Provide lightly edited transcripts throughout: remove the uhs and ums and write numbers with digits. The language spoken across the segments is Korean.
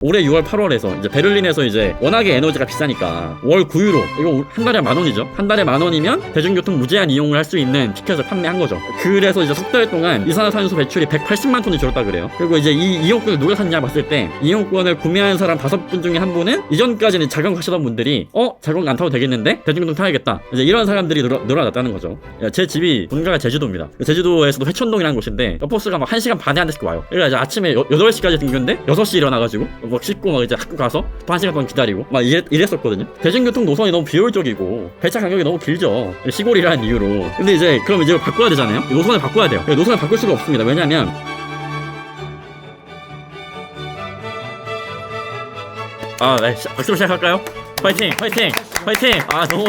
올해 6월 8월에서 이제 베를린에서 이제 워낙에 에너지가 비싸니까 월 9유로, 이거 한 달에 10,000원이죠. 한 달에 10,000원이면 대중교통 무제한 이용을 할 수 있는 티켓을 판매한 거죠. 그래서 이제 석 달 동안 이산화탄소 배출이 180만 톤이 줄었다 그래요. 그리고 이제 이 이용권을 누가 샀냐 봤을 때, 이용권을 구매한 사람 5분 중에 한 분은 이전까지는 자경 가시던 분들이 자경 안 타도 되겠는데 대중교통 타야겠다, 이제 이런 사람들이 늘어났다는 거죠. 제 집이 본가가 제주도입니다. 제주도에서도 회천동이라는 곳인데 버스가 막 1시간 반에 한 대씩 와요. 그러니까 이제 아침에 8시까지 등교인데 6시 일어나가지고 뭐 씻고 막 이제 학교 가서 또 1시간 동안 기다리고 막 이랬었거든요. 대중교통 노선이 너무 비효율적이고 배차 간격이 너무 길죠, 시골이라는 이유로. 근데 이제 그럼 이제 바꿔야 되잖아요. 노선을 바꿔야 돼요. 노선을 바꿀 수가 없습니다. 왜냐면 네, 박수로 시작할까요? 파이팅! 파이팅! 파이팅! 너무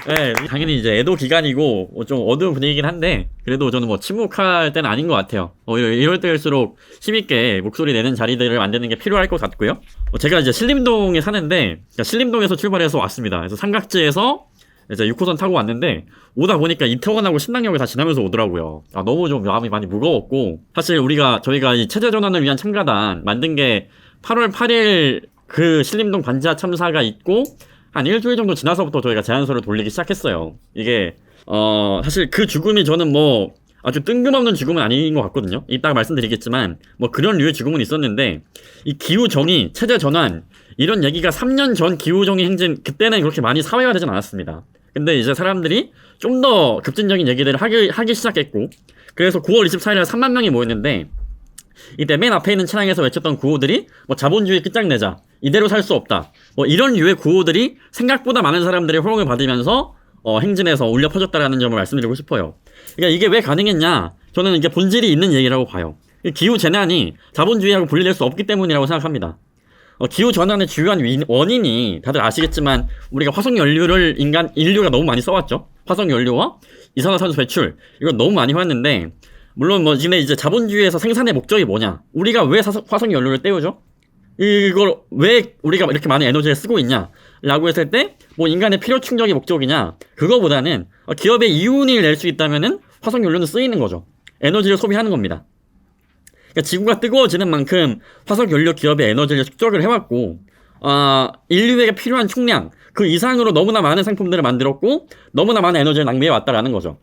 네, 당연히 이제 애도 기간이고 좀 어두운 분위기긴 한데, 그래도 저는 뭐 침묵할 때는 아닌 것 같아요. 이럴 때일수록 힘있게 목소리 내는 자리들을 만드는 게 필요할 것 같고요. 제가 이제 신림동에 사는데, 신림동에서 출발해서 왔습니다. 그래서 삼각지에서 이제 6호선 타고 왔는데, 오다 보니까 이태원하고 신당역을 다 지나면서 오더라고요. 너무 좀 마음이 많이 무거웠고, 사실 저희가 이 체제전환을 위한 참가단 만든 게 8월 8일 그 신림동 반지하 참사가 있고 한 일주일 정도 지나서부터 저희가 제안서를 돌리기 시작했어요. 이게 사실 그 죽음이 저는 뭐 아주 뜬금없는 죽음은 아닌 것 같거든요. 이따가 말씀드리겠지만 뭐 그런 류의 죽음은 있었는데, 이 기후정의, 체제전환 이런 얘기가 3년 전 기후정의 행진 그때는 그렇게 많이 사회화 되진 않았습니다. 근데 이제 사람들이 좀 더 급진적인 얘기들을 하기 시작했고, 그래서 9월 24일에 3만 명이 모였는데, 이때 맨 앞에 있는 차량에서 외쳤던 구호들이 뭐 자본주의 끝장내자, 이대로 살 수 없다, 뭐 이런 류의 구호들이 생각보다 많은 사람들의 호응을 받으면서 행진에서 울려 퍼졌다라는 점을 말씀드리고 싶어요. 그러니까 이게 왜 가능했냐, 저는 이게 본질이 있는 얘기라고 봐요. 기후 재난이 자본주의하고 분리될 수 없기 때문이라고 생각합니다. 기후 전환의 주요한 원인이 다들 아시겠지만, 우리가 화석 연료를 인류가 너무 많이 써왔죠. 화석 연료와 이산화탄소 배출, 이건 너무 많이 해왔는데, 물론 근데 이제 자본주의에서 생산의 목적이 뭐냐, 우리가 왜 화석 연료를 떼우죠? 이걸 왜 우리가 이렇게 많은 에너지를 쓰고 있냐 라고 했을 때, 뭐 인간의 필요 충족이 목적이냐, 그거보다는 기업의 이윤을 낼 수 있다면은 화석 연료는 쓰이는 거죠. 에너지를 소비하는 겁니다. 그러니까 지구가 뜨거워지는 만큼 화석 연료 기업의 에너지를 축적을 해왔고, 인류에게 필요한 총량 그 이상으로 너무나 많은 상품들을 만들었고, 너무나 많은 에너지를 낭비해 왔다라는 거죠.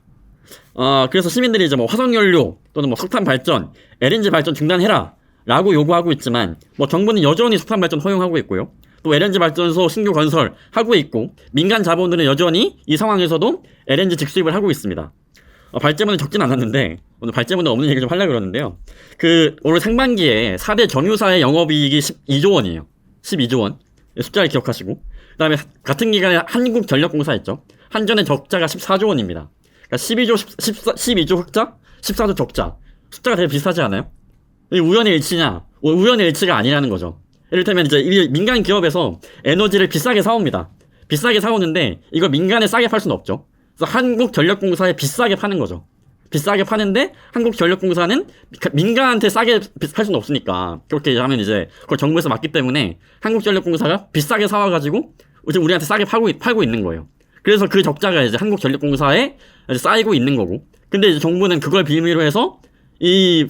그래서 시민들이 이제 뭐 화석연료 또는 뭐 석탄 발전, LNG 발전 중단해라 라고 요구하고 있지만, 뭐 정부는 여전히 석탄 발전 허용하고 있고요. 또 LNG 발전소 신규 건설 하고 있고, 민간 자본들은 여전히 이 상황에서도 LNG 직수입을 하고 있습니다. 발제문은 적진 않았는데, 오늘 발제문은 없는 얘기 좀 하려고 그러는데요. 올 상반기에 4대 정유사의 영업이익이 12조 원이에요. 12조 원. 숫자를 기억하시고. 그 다음에 같은 기간에 한국전력공사 있죠. 한전의 적자가 14조 원입니다. 그러니까 12조 흑자, 14조 적자. 숫자가 되게 비슷하지 않아요? 이게 우연의 일치냐? 우연의 일치가 아니라는 거죠. 이를테면 이제 민간 기업에서 에너지를 비싸게 사옵니다. 비싸게 사오는데 이거 민간에 싸게 팔 수는 없죠. 그래서 한국전력공사에 비싸게 파는 거죠. 비싸게 파는데 한국전력공사는 민간한테 싸게 팔 수는 없으니까, 그렇게 하면 이제 그걸 정부에서 막기 때문에 한국전력공사가 비싸게 사와가지고 이제 우리한테 싸게 팔고 있는 거예요. 그래서 그 적자가 이제 한국전력공사에 쌓이고 있는 거고, 근데 이제 정부는 그걸 빌미로 해서 이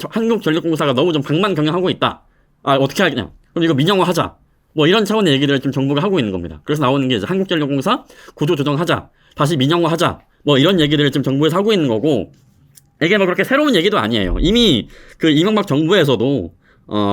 한국전력공사가 너무 좀 방만경영하고 있다. 어떻게 하겠냐? 그럼 이거 민영화하자. 뭐 이런 차원의 얘기들을 좀 정부가 하고 있는 겁니다. 그래서 나오는 게 이제 한국전력공사 구조 조정하자, 다시 민영화하자, 뭐 이런 얘기들을 좀 정부에서 하고 있는 거고, 이게 뭐 그렇게 새로운 얘기도 아니에요. 이미 그 이명박 정부에서도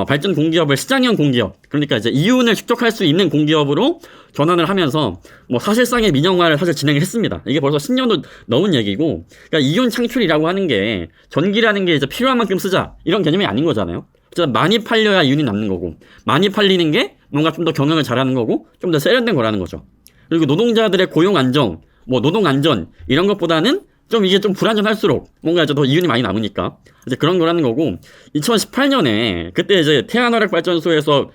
발전 공기업을 시장형 공기업, 그러니까 이제 이윤을 축적할 수 있는 공기업으로 전환을 하면서 뭐 사실상의 민영화를 사실 진행을 했습니다. 이게 벌써 10년도 넘은 얘기고, 그러니까 이윤 창출이라고 하는 게 전기라는 게 이제 필요한 만큼 쓰자 이런 개념이 아닌 거잖아요. 많이 팔려야 이윤이 남는 거고, 많이 팔리는 게 뭔가 좀 더 경영을 잘하는 거고, 좀 더 세련된 거라는 거죠. 그리고 노동자들의 고용 안정, 뭐 노동 안전 이런 것보다는 좀 이게 좀 불안전할수록 뭔가 이제 더 이윤이 많이 남으니까 이제 그런 거라는 거고, 2018년에 그때 이제 태안화력 발전소에서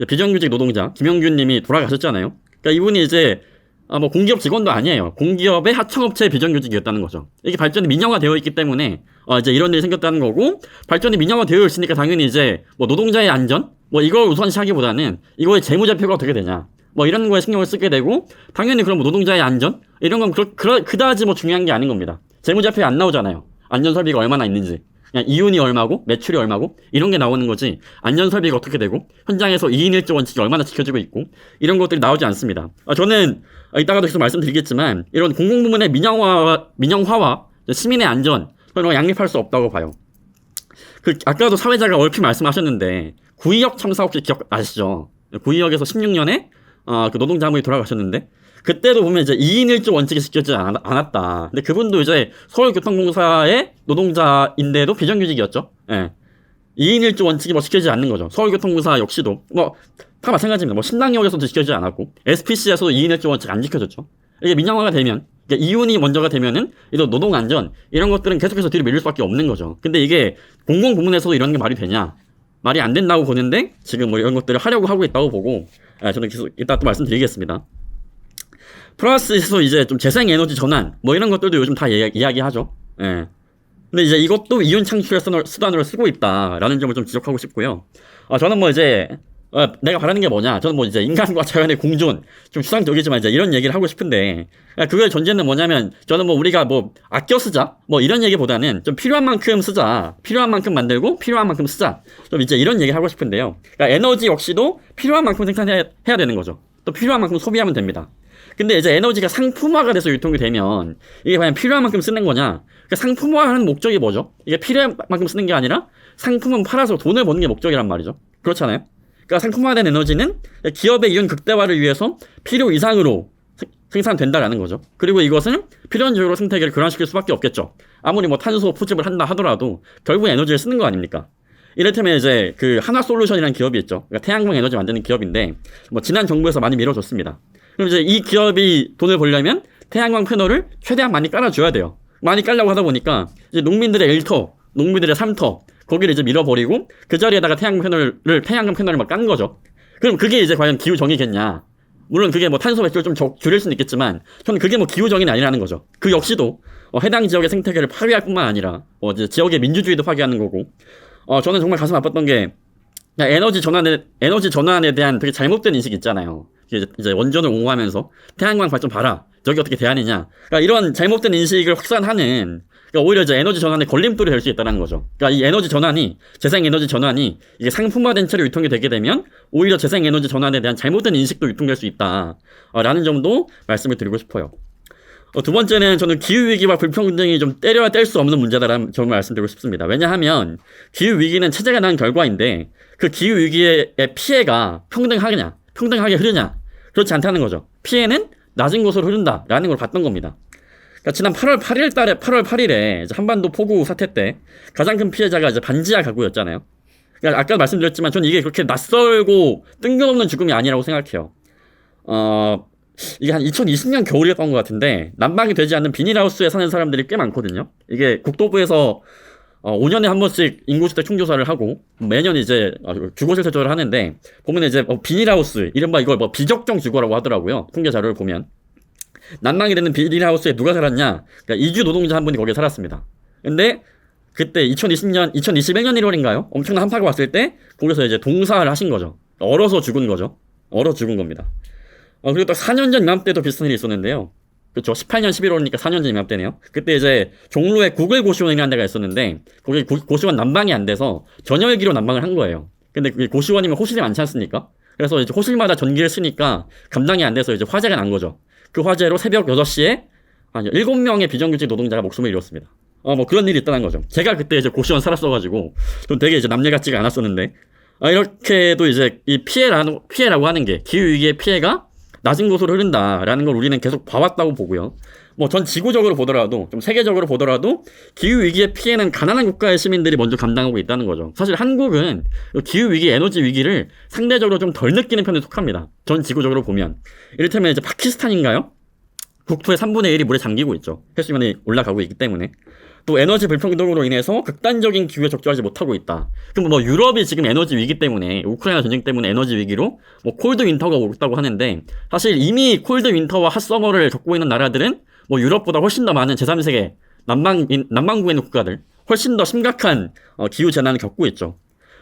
비정규직 노동자 김영균 님이 돌아가셨잖아요. 그러니까 이분이 이제 뭐 공기업 직원도 아니에요. 공기업의 하청업체 비정규직이었다는 거죠. 이게 발전이 민영화되어 있기 때문에 이제 이런 일이 생겼다는 거고, 발전이 민영화되어 있으니까 당연히 이제 뭐 노동자의 안전 뭐 이걸 우선시하기보다는 이거의 재무제표가 어떻게 되냐, 뭐 이런 거에 신경을 쓰게 되고, 당연히 그럼 뭐 노동자의 안전 이런 건 그다지 뭐 중요한 게 아닌 겁니다. 재무제표에 안 나오잖아요. 안전설비가 얼마나 있는지. 그냥 이윤이 얼마고 매출이 얼마고 이런 게 나오는 거지 안전설비가 어떻게 되고 현장에서 2인 1조 원칙이 얼마나 지켜지고 있고 이런 것들이 나오지 않습니다. 저는 이따가도 계속 말씀드리겠지만 이런 공공부문의 민영화와 시민의 안전 그런 거 양립할 수 없다고 봐요. 아까도 사회자가 얼핏 말씀하셨는데 구의역 참사 혹시 기억나시죠? 구의역에서 16년에 그 노동자분이 돌아가셨는데 그때도 보면 이제 2인 1조 원칙이 지켜지지 않았다. 근데 그분도 이제 서울교통공사의 노동자인데도 비정규직이었죠. 예. 2인 1조 원칙이 뭐 지켜지지 않는 거죠. 서울교통공사 역시도 뭐 다 마찬가지입니다. 뭐 신당역에서도 지켜지지 않았고 SPC에서도 2인 1조 원칙 안 지켜졌죠. 이게 민영화가 되면 그러니까 이윤이 먼저가 되면은 이런 노동안전 이런 것들은 계속해서 뒤로 밀릴 수밖에 없는 거죠. 근데 이게 공공부문에서도 이런 게 말이 되냐? 말이 안 된다고 보는데 지금 뭐 이런 것들을 하려고 하고 있다고 보고 저는 계속 이따 또 말씀드리겠습니다. 플러스에서 이제 좀 재생에너지 전환 뭐 이런 것들도 요즘 다 이야기하죠. 예. 근데 이제 이것도 이윤 창출의 수단으로 쓰고 있다라는 점을 좀 지적하고 싶고요. 저는 뭐 이제 내가 바라는 게 뭐냐? 저는 뭐 이제 인간과 자연의 공존 좀 추상적이지만 이제 이런 얘기를 하고 싶은데 그거의 전제는 뭐냐면 저는 뭐 우리가 뭐 아껴 쓰자 뭐 이런 얘기보다는 좀 필요한 만큼 쓰자, 필요한 만큼 만들고 필요한 만큼 쓰자 좀 이제 이런 얘기 하고 싶은데요. 그러니까 에너지 역시도 필요한 만큼 생산해야 되는 거죠. 또 필요한 만큼 소비하면 됩니다. 근데 이제 에너지가 상품화가 돼서 유통이 되면 이게 과연 필요한 만큼 쓰는 거냐? 그러니까 상품화하는 목적이 뭐죠? 이게 필요한 만큼 쓰는 게 아니라 상품은 팔아서 돈을 버는 게 목적이란 말이죠. 그렇잖아요. 그러니까 상품화된 에너지는 기업의 이윤 극대화를 위해서 필요 이상으로 생산된다라는 거죠. 그리고 이것은 필연적으로 생태계를 교란시킬 수밖에 없겠죠. 아무리 뭐 탄소 포집을 한다 하더라도 결국 에너지를 쓰는 거 아닙니까? 이를테면 이제 그 하나솔루션이라는 기업이 있죠. 그러니까 태양광 에너지 만드는 기업인데 뭐 지난 정부에서 많이 밀어줬습니다. 그럼 이제 이 기업이 돈을 벌려면 태양광 패널을 최대한 많이 깔아줘야 돼요. 많이 깔려고 하다 보니까 이제 농민들의 일터, 농민들의 삼터 거기를 이제 밀어버리고 그 자리에다가 태양광 패널을 막 깐 거죠. 그럼 그게 이제 과연 기후 정의겠냐? 물론 그게 뭐 탄소 배출을 좀 줄일 수는 있겠지만 저는 그게 뭐 기후 정의는 아니라는 거죠. 그 역시도 해당 지역의 생태계를 파괴할 뿐만 아니라 이제 지역의 민주주의도 파괴하는 거고. 저는 정말 가슴 아팠던 게 에너지 전환에 대한 되게 잘못된 인식이 있잖아요. 이제 원전을 옹호하면서 태양광 발전 봐라. 저게 어떻게 대안이냐. 그러니까 이런 잘못된 인식을 확산하는 그러니까 오히려 이제 에너지 전환의 걸림돌이 될 수 있다는 거죠. 그러니까 이 에너지 전환이 재생에너지 전환이 이게 상품화된 채로 유통이 되게 되면 오히려 재생에너지 전환에 대한 잘못된 인식도 유통될 수 있다라는 점도 말씀을 드리고 싶어요. 두 번째는 저는 기후위기와 불평등이 좀 때려야 뗄 수 없는 문제다라는 점을 말씀드리고 싶습니다. 왜냐하면 기후위기는 체제가 난 결과인데 그 기후위기의 피해가 평등하게 흐르냐? 그렇지 않다는 거죠. 피해는 낮은 곳으로 흐른다라는 걸 봤던 겁니다. 그러니까 지난 8월 8일에 이제 한반도 폭우 사태 때 가장 큰 피해자가 이제 반지하 가구였잖아요. 그러니까 아까 말씀드렸지만 저는 이게 그렇게 낯설고 뜬금없는 죽음이 아니라고 생각해요. 이게 한 2020년 겨울이었던 것 같은데 난방이 되지 않는 비닐하우스에 사는 사람들이 꽤 많거든요. 이게 국토부에서 5년에 한 번씩 인구주택 총조사를 하고 매년 이제 주거실 설정을 하는데 보면 이제 비닐하우스 이른바 이걸 뭐 비적정 주거라고 하더라고요. 통계 자료를 보면 난방이 되는 비닐하우스에 누가 살았냐? 그러니까 이주 노동자 한 분이 거기에 살았습니다. 근데 그때 2021년 1월인가요? 엄청난 한파가 왔을 때 거기서 이제 동사를 하신 거죠. 얼어서 죽은 거죠. 얼어 죽은 겁니다. 그리고 또 4년 전 이맘때도 비슷한 일이 있었는데요. 그렇죠. 18년 11월이니까 4년 전 이맘때네요. 그때 이제 종로에 구글 고시원이라는 데가 있었는데 거기 고시원 난방이 안 돼서 전열기로 난방을 한 거예요. 근데 그게 고시원이면 호실이 많지 않습니까? 그래서 이제 호실마다 전기를 쓰니까 감당이 안 돼서 이제 화재가 난 거죠. 그 화재로 새벽 6시에 7명의 비정규직 노동자가 목숨을 잃었습니다. 뭐 그런 일이 있다는 거죠. 제가 그때 이제 고시원 살았어가지고 좀 되게 이제 남일 같지가 않았었는데 이렇게도 이제 이 피해라고 하는 게 기후위기의 피해가 낮은 곳으로 흐른다라는 걸 우리는 계속 봐왔다고 보고요. 뭐 전 지구적으로 보더라도 좀 세계적으로 보더라도 기후위기의 피해는 가난한 국가의 시민들이 먼저 감당하고 있다는 거죠. 사실 한국은 기후위기, 에너지위기를 상대적으로 좀 덜 느끼는 편에 속합니다. 전 지구적으로 보면. 이를테면 이제 파키스탄인가요? 국토의 3분의 1이 물에 잠기고 있죠. 해수면이 올라가고 있기 때문에. 또 에너지 불평등으로 인해서 극단적인 기후에 적조하지 못하고 있다. 그럼 뭐 유럽이 지금 에너지 위기 때문에 우크라이나 전쟁 때문에 에너지 위기로 뭐 콜드 윈터가 오겠다고 하는데 사실 이미 콜드 윈터와 핫서머를 겪고 있는 나라들은 뭐 유럽보다 훨씬 더 많은 제3세계 남반구에 있는 국가들 훨씬 더 심각한 기후 재난을 겪고 있죠.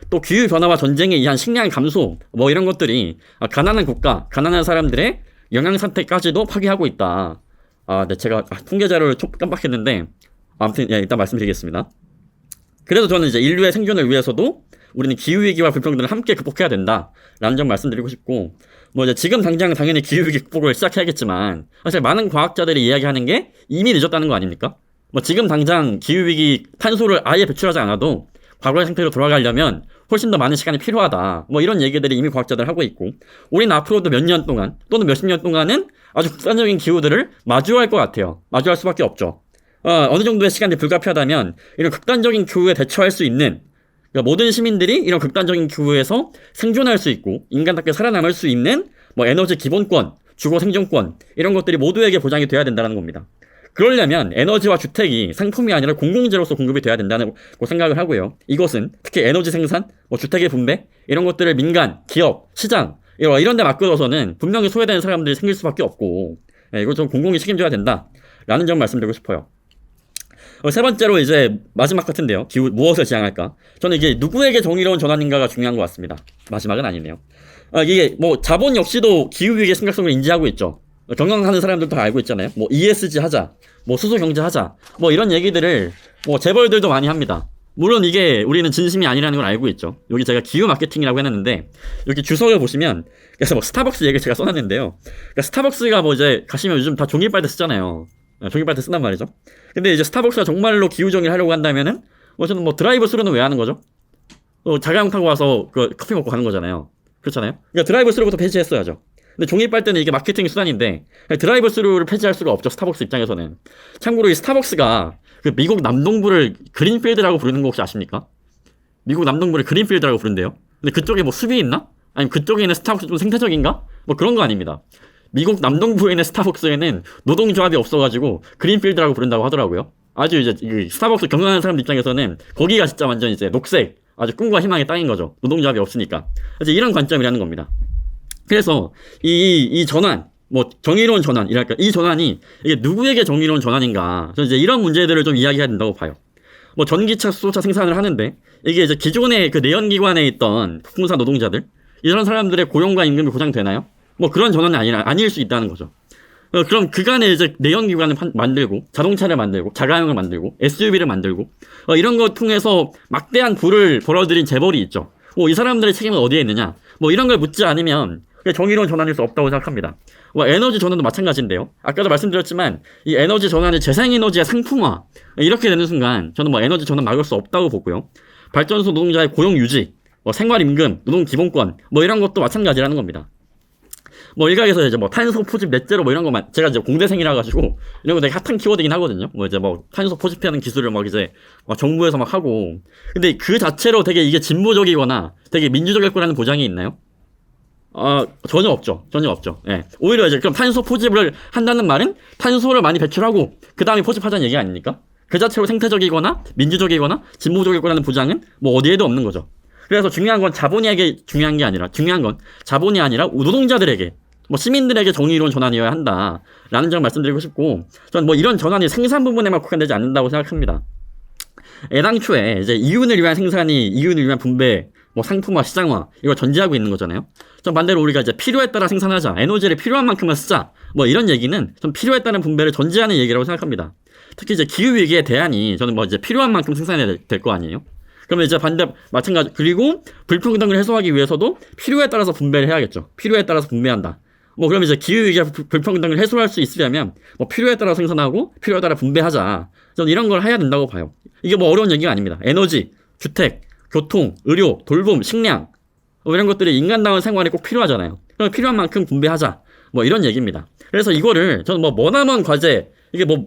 또 기후 변화와 전쟁에 의한 식량 감소 뭐 이런 것들이 가난한 국가, 가난한 사람들의 영양 상태까지도 파괴하고 있다. 네, 제가 통계 자료를 깜빡했는데 아무튼 일단 말씀드리겠습니다. 그래서 저는 이제 인류의 생존을 위해서도 우리는 기후위기와 불평등을 함께 극복해야 된다라는 점 말씀드리고 싶고, 뭐 이제 지금 당장 당연히 기후위기 극복을 시작해야겠지만, 사실 많은 과학자들이 이야기하는 게 이미 늦었다는 거 아닙니까? 뭐 지금 당장 기후위기 탄소를 아예 배출하지 않아도 과거의 상태로 돌아가려면 훨씬 더 많은 시간이 필요하다. 뭐 이런 얘기들이 이미 과학자들 하고 있고, 우리는 앞으로도 몇 년 동안 또는 몇십 년 동안은 아주 극단적인 기후들을 마주할 것 같아요. 마주할 수밖에 없죠. 어느 정도의 시간이 불가피하다면 이런 극단적인 기후에 대처할 수 있는, 그러니까 모든 시민들이 이런 극단적인 기후에서 생존할 수 있고 인간답게 살아남을 수 있는 뭐 에너지 기본권, 주거 생존권 이런 것들이 모두에게 보장이 돼야 된다는 겁니다. 그러려면 에너지와 주택이 상품이 아니라 공공재로서 공급이 돼야 된다고 생각을 하고요. 이것은 특히 에너지 생산, 뭐 주택의 분배 이런 것들을 민간, 기업, 시장 이런 데 맡겨둬서는 분명히 소외되는 사람들이 생길 수밖에 없고, 이거 좀 공공이 책임져야 된다라는 점 말씀드리고 싶어요. 세 번째로 이제 마지막 같은데요. 기후 무엇을 지향할까? 저는 이게 누구에게 정의로운 전환인가가 중요한 것 같습니다. 마지막은 아니네요. 이게 뭐 자본 역시도 기후 위기의 심각성을 인지하고 있죠. 경영하는 사람들도 알고 있잖아요. 뭐 ESG 하자, 뭐 수소 경제 하자, 뭐 이런 얘기들을 뭐 재벌들도 많이 합니다. 물론 이게 우리는 진심이 아니라는 걸 알고 있죠. 여기 제가 기후 마케팅이라고 해놨는데 여기 주석을 보시면, 그래서 뭐 스타벅스 얘기를 제가 써놨는데요. 그러니까 스타벅스가 뭐 이제 가시면 요즘 다 종이빨대 쓰잖아요. 종이빨대 쓴단 말이죠. 근데 이제 스타벅스가 정말로 기후정의를 하려고 한다면은 뭐 저는 뭐 드라이브 스루는 왜 하는 거죠? 자가용 타고 와서 그 커피 먹고 가는 거잖아요. 그렇잖아요. 그러니까 드라이브 스루부터 폐지했어야죠. 근데 종이빨대는 이게 마케팅 수단인데 드라이브 스루를 폐지할 수가 없죠. 스타벅스 입장에서는. 참고로 이 스타벅스가 그 미국 남동부를 그린필드라고 부르는 거 혹시 아십니까? 미국 남동부를 그린필드라고 부른대요. 근데 그쪽에 뭐 숲이 있나? 아니면 그쪽에 있는 스타벅스 좀 생태적인가? 뭐 그런 거 아닙니다. 미국 남동부에 있는 스타벅스에는 노동조합이 없어가지고 그린필드라고 부른다고 하더라고요. 아주 이제 스타벅스 경영하는 사람들 입장에서는 거기가 진짜 완전 이제 녹색, 아주 꿈과 희망의 땅인 거죠. 노동조합이 없으니까. 이제 이런 관점이라는 겁니다. 그래서 이 전환, 뭐 정의로운 전환이랄까, 이 전환이 이게 누구에게 정의로운 전환인가? 저는 이제 이런 문제들을 좀 이야기해야 된다고 봐요. 뭐 전기차, 수소차 생산을 하는데 이게 이제 기존의 그 내연기관에 있던 폭풍사 노동자들, 이런 사람들의 고용과 임금이 보장되나요? 뭐 그런 전환이 아닐 수 있다는 거죠. 그럼 그간에 이제 내연기관을 만들고 자동차를 만들고 자가용을 만들고 SUV를 만들고 이런 거 통해서 막대한 부를 벌어들인 재벌이 있죠. 뭐 이 사람들의 책임은 어디에 있느냐? 뭐 이런 걸 묻지 않으면 정의로운 전환일 수 없다고 생각합니다. 뭐 에너지 전환도 마찬가지인데요. 아까도 말씀드렸지만 이 에너지 전환이 재생에너지의 상품화 이렇게 되는 순간 저는 뭐 에너지 전환 막을 수 없다고 보고요. 발전소 노동자의 고용 유지, 뭐 생활임금, 노동 기본권 뭐 이런 것도 마찬가지라는 겁니다. 뭐 일각에서 이제 뭐 탄소 포집 넷제로 뭐 이런 거만, 제가 이제 공대생이라 가지고 이런 거 되게 핫한 키워드긴 하거든요. 뭐 이제 뭐 탄소 포집하는 기술을 막 이제 막 정부에서 막 하고, 근데 그 자체로 되게 이게 진보적이거나 되게 민주적일 거라는 보장이 있나요? 전혀 없죠. 전혀 없죠. 예. 오히려 이제 그럼 탄소 포집을 한다는 말은 탄소를 많이 배출하고 그 다음에 포집하자는 얘기 아닙니까? 그 자체로 생태적이거나 민주적이거나 진보적일 거라는 보장은 뭐 어디에도 없는 거죠. 그래서 중요한 건 자본에게 중요한 게 아니라, 중요한 건 자본이 아니라 노동자들에게, 뭐 시민들에게 정의로운 전환이어야 한다라는 점 말씀드리고 싶고, 저는 뭐 이런 전환이 생산 부분에만 국한되지 않는다고 생각합니다. 애당초에 이제 이윤을 위한 생산이 이윤을 위한 분배, 뭐 상품화, 시장화 이걸 전제하고 있는 거잖아요. 좀 반대로 우리가 이제 필요에 따라 생산하자, 에너지를 필요한 만큼만 쓰자, 뭐 이런 얘기는 좀 필요에 따른 분배를 전제하는 얘기라고 생각합니다. 특히 이제 기후 위기의 대안이 저는 뭐 이제 필요한 만큼 생산해야 될 거 아니에요. 그러면 이제 마찬가지, 그리고 불평등을 해소하기 위해서도 필요에 따라서 분배를 해야겠죠. 필요에 따라서 분배한다. 뭐 그러면 이제 기후위기와 불평등을 해소할 수 있으려면 뭐 필요에 따라 생산하고 필요에 따라 분배하자. 저는 이런 걸 해야 된다고 봐요. 이게 뭐 어려운 얘기가 아닙니다. 에너지, 주택, 교통, 의료, 돌봄, 식량 뭐 이런 것들이 인간다운 생활에 꼭 필요하잖아요. 그럼 필요한 만큼 분배하자. 뭐 이런 얘기입니다. 그래서 이거를 저는 뭐 머나먼 과제, 이게 뭐